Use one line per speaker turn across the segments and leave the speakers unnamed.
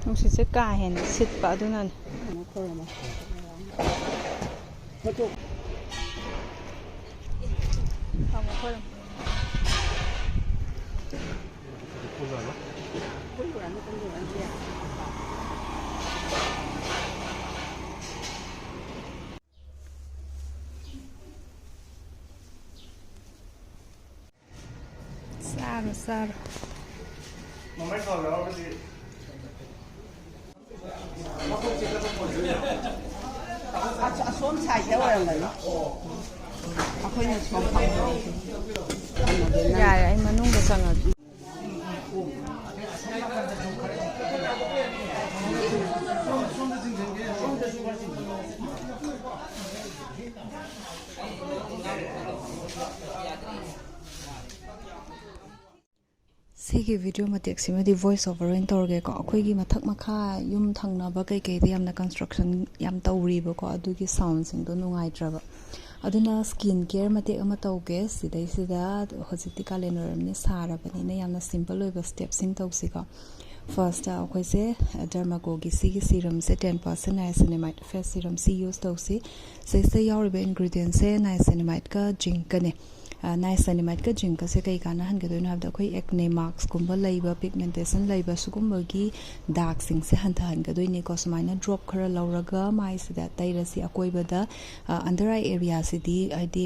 Nungsi kahen sit pa adunan. Saro.
Mamãe falou que a som sai theo rồi mà akhoi na som pa
ya ai manung da sanga Sigi video matek sima di voice over in torge ko akhoi gi mathak makha yum thangna ba kai kai yamna construction yam tawri ba ko adugi sound sing do nungai traba aduna skin care matek ama tawge sidai sida hojiti calendar ni sara bani na yamna simple oi ba step sing tawsi ka first akhoi se dermaco gi sigi serum se 10% niacinamide face serum si use tawsi se yauri ba ingredients se niacinamide ka zinc ka ne niacinamide ka zinc se kai kana han ga doina habda khoi acne marks kumba leiba pigmentation leiba sugumba gi dark sing se han than ga doini ko smaina drop khara lauraga mai sida tairasi akoiba da under eye area sidi id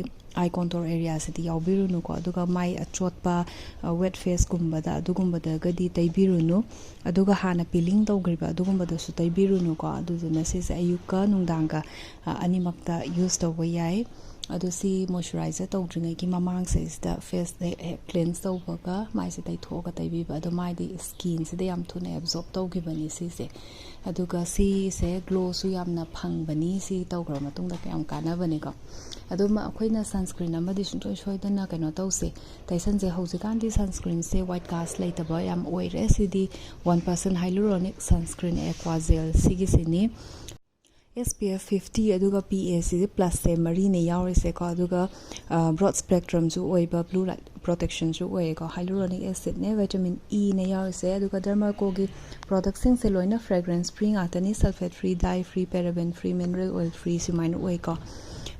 eye contour area sidi yaubirunu ko aduga mai achotpa wet face kumba da adugumba da gadi taibirunu aduga hana peeling tawgriba adugumba da su taibirunu ko aduduna se ayuka nungdanga animakta use tawba yai adusi moisturizer tawdringai ki mamang se ista face cleanse tawbaga mai se tai thoga taibi ba adu mai di skin se de yam thune absorb tawgibani si se aduga si se glow su yamna phangbani si tawgra matungda kyam kana bani ko aduma akhoina sunscreen amadi suntoi soidana kaino tawse taisan je hojikan di sunscreen se white cast laitaba yam oire sidi 1% hyaluronic sunscreen aqua gel sigi sini SPF 50 aduga PA plus se marine yauri se ko aduga broad spectrum ju oiba blue light protection ju oi ko hyaluronic acid ne vitamin E ne yauri se aduga dermaco gi products sing se loina fragrance free atani sulfate free dye free paraben free mineral oil free simain oi ko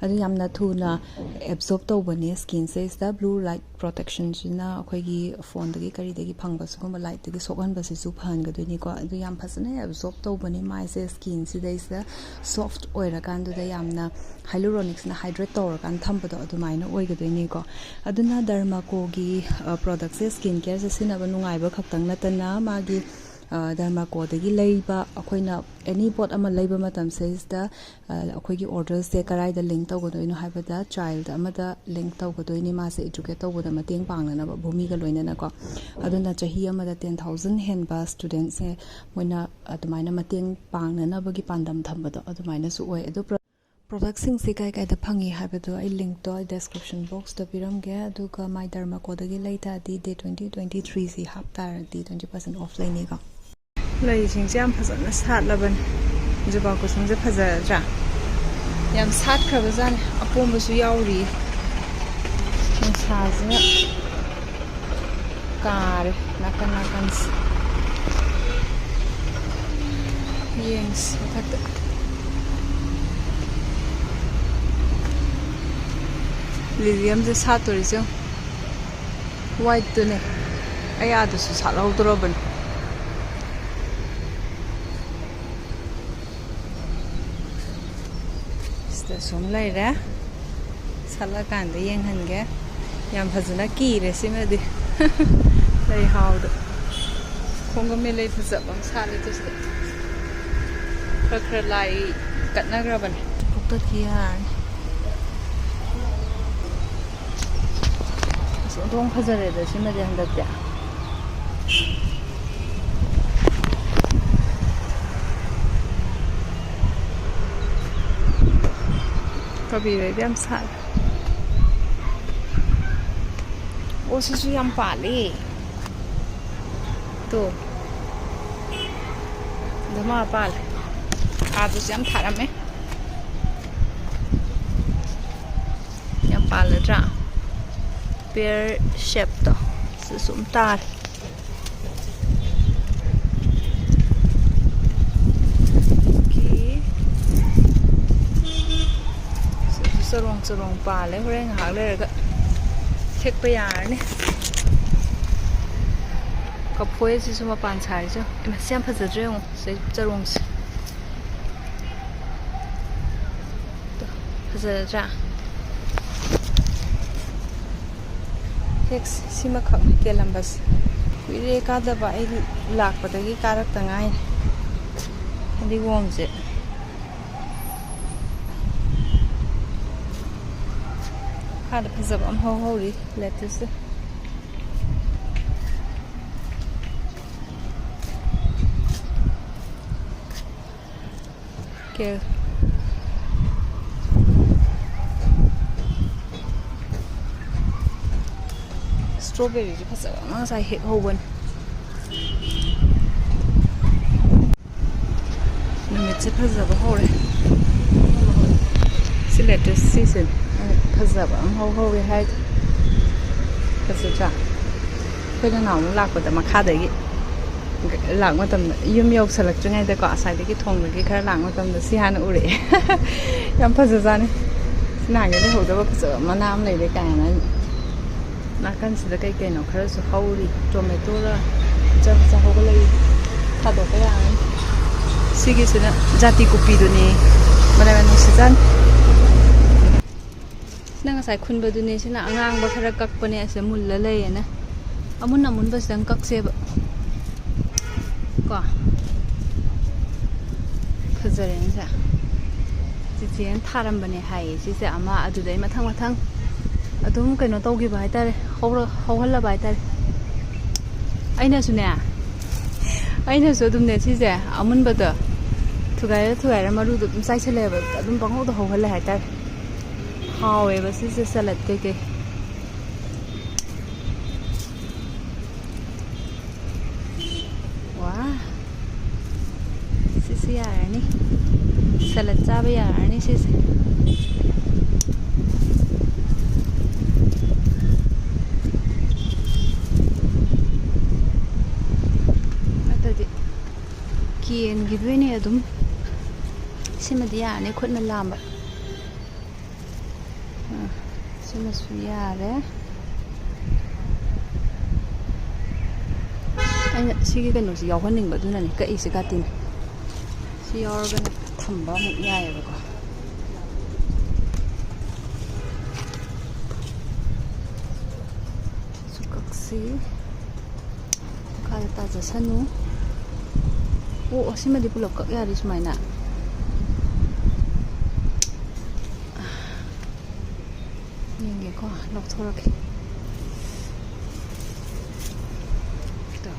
adu yamna thuna absorb tawbani skin se the blue light protection jina akhoi gi phone dagi kari dagi phangba sugum light dagi sokan ba se su phan ga doni ko adu yam phasana absorb tawbani mai se skin si dai se soft oira kan du da yamna hyaluronics na hydrate tawra kan thamba do adu mai na oi ga doni ko aduna dermaco gi products se skin care se sinaba nungai ba khaktang na tana magi dermaco dagi leiba akhoina any pot ama leiba matam says da akhoigi orders se karai da link tawgodoino haibada child amada link tawgodoini ma se educate tawgoda mateng pangna na bhumi ga loina na ko aduna chahi amada 10,000 henba students se moina adumaina mateng pangna na bagi pandam thambado adumaina su oi adu products sing se kai da phangi haibado I link to description box da piram ge aduga my dermaco dagi leita di day 2023 si haptar di 20% off laini ga lei sing jam phazana sat laban juba ko sing je phazara yam sat khabazan apom su yauri saza kar nakan yes takta lilium je satori jo white to ne aya du su sat law droban sum lai ra sala kan de yeng han ge yam phazana ki re sima di lai how do khonga me lai phasa bang sa le tus de khra lai kat na gra ban pukta kian so dong phazare de sima de han da ja เ strawberry yam sal. Oh, sisu yam pali. Tu. Dama pal. Atus yam tharame. Yam pal ra. Pear shape to. Sisum tar. Sarong pale hore ngak le ga thek pa yar ne ka phoi si suma pan chai jo ma siam pha je ong se charong si to pha ja heksi sima khak ke lambas ire ka da ba ai lak pa da gi karak ta ngai di wom je Had a piece of holy lettuce. Okay. Strawberry, because I hit Hoven. It's a piece of holy. See lettuce season. Phazaba ho we had kasacha pena naw lak pa da makha da gi lak ma tam yum yok salak chngai da ko asai da gi thong da gi khara lak ma tam da si han ure yam phaza ni na ge ho da ba phaza ma nam lai de ka na kan si da kai kai no khara su hauri tomato la jam sa ho ga lai tha do ka ya si gi sina jati kupi do ni mana man si jan nang sai khun ba du ne sina angang ba khara kak pa ne ase mul la lei na amun amun ba sang kak se ba ko phazare ni sa ji jen tharam ba ne hai si se ama adu dai mathang mathang adum kaino tau gi ba hai tare hol la ba tare aina su ne aina su dum ne si se amun ba da thugai ra maru du sai chale ba adum bang ho da hol la hai tare haoghre bas is salad ke wah sisi yarani salad cha ba yarani sisi atadi kien gidwene adum simadi yarani khutna lamba Sima suyare. Aina sigi kano si yawan ning ba dun na ni ka isi katin. Si organ thamba mu yae ba ko. Sukaksi. Kaya ta ja sanu. O sima di pulok ka yari sumaina. Ini kok lok thorak. Tuh.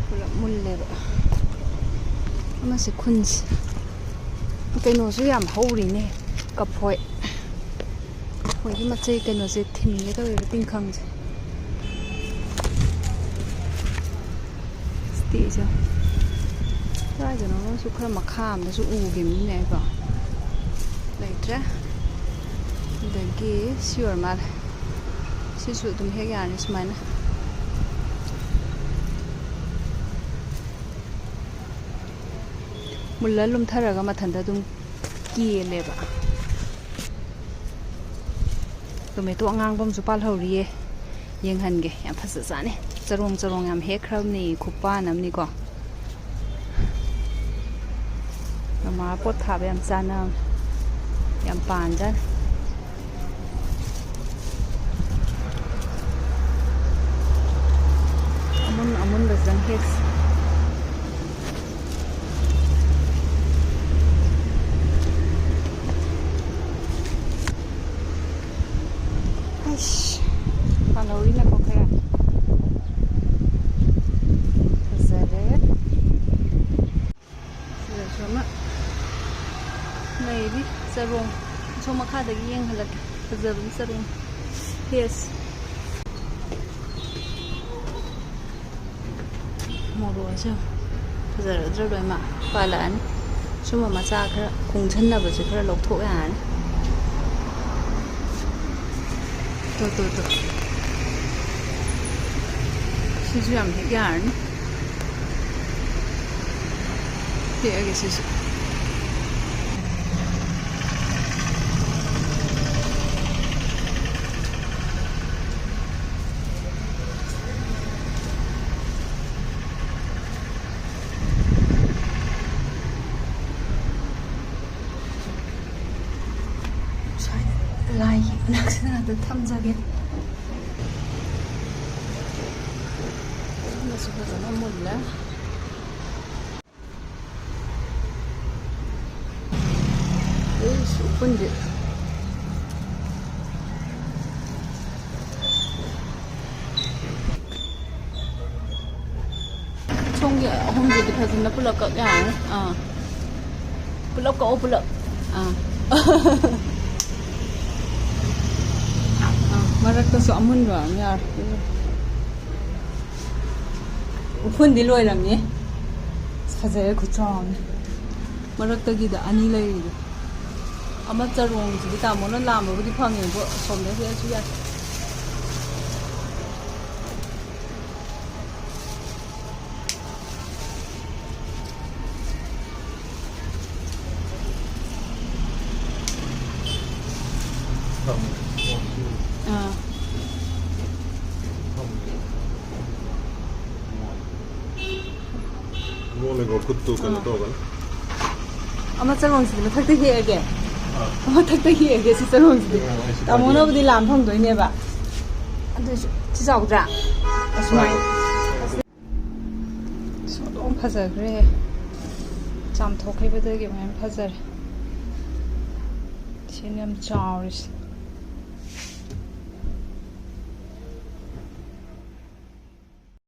Pulak mulle ba. Masih kunci. Cái nồi su yam haoghre ne. Kaphoi. Kaphoi ki macai cái nồi se thin le ka ting khang je. Sti jo. Ra jo no su khra makham da su u gim ne ba. Later. Dagi sure mal sisu dum he yani smana mulla lum tharaga mathanda dum ki leba tomato angang bom su pal hori yeng han ge yam phasa sane charong yam he khram ni khupa nam ni ko ma pot tha yam sana yam pan jan amun basang heksi aish kalori na ko kaya zare sila sama ꯆꯔꯣꯡ ꯁꯣꯝ ꯃꯈꯥꯗꯒꯤ ꯌꯦꯡꯍꯜꯂꯛꯀꯦ ꯐꯖꯕꯒꯤ ꯆꯔꯣꯡ yes ꯃꯣꯔꯣꯛꯁꯦ ꯐꯖꯔꯗ꯭ꯔꯥ ꯂꯣꯏꯅꯃꯛ ꯄꯥꯜꯂꯛꯑꯅꯤ ꯁꯨꯝꯕ ꯃꯆꯥ ꯈꯔ ꯀꯨꯡꯁꯟꯅꯕꯁꯦ ꯈꯔ ꯂꯧꯊꯣꯛ ꯌꯥꯔꯅꯤ ꯇꯣ 시수 ꯌꯥꯝ ꯍꯦꯛ ꯌꯥꯔꯅꯤ ꯍꯦꯛꯑꯒꯦ 시수 라이기 낙서나도 탐자게 그래서 그거는 몰라 에이씨 오픈지 총기 홍지도 파진다 불렀거 야 불렀거 불렀 마락도서 아문도 아니야. 오픈 딜로이람니? 사자의 구청. 마락도기다 아니 레이도. 아마 자롱 지기 다모는 라모부디 팡이 뭐 손대서 해주야.
뭐는 거 그것도 그냥 떠가네.
아마 자롱지도 탁탁 해야게. 아마 탁탁 해야게 자롱지도. 다모나부디 람팡도 이네바. 안돼 진짜 오자. 아스마이. 소동 파자 그래. 잠 톡해버되게 많이 파자. 지금 자우리스.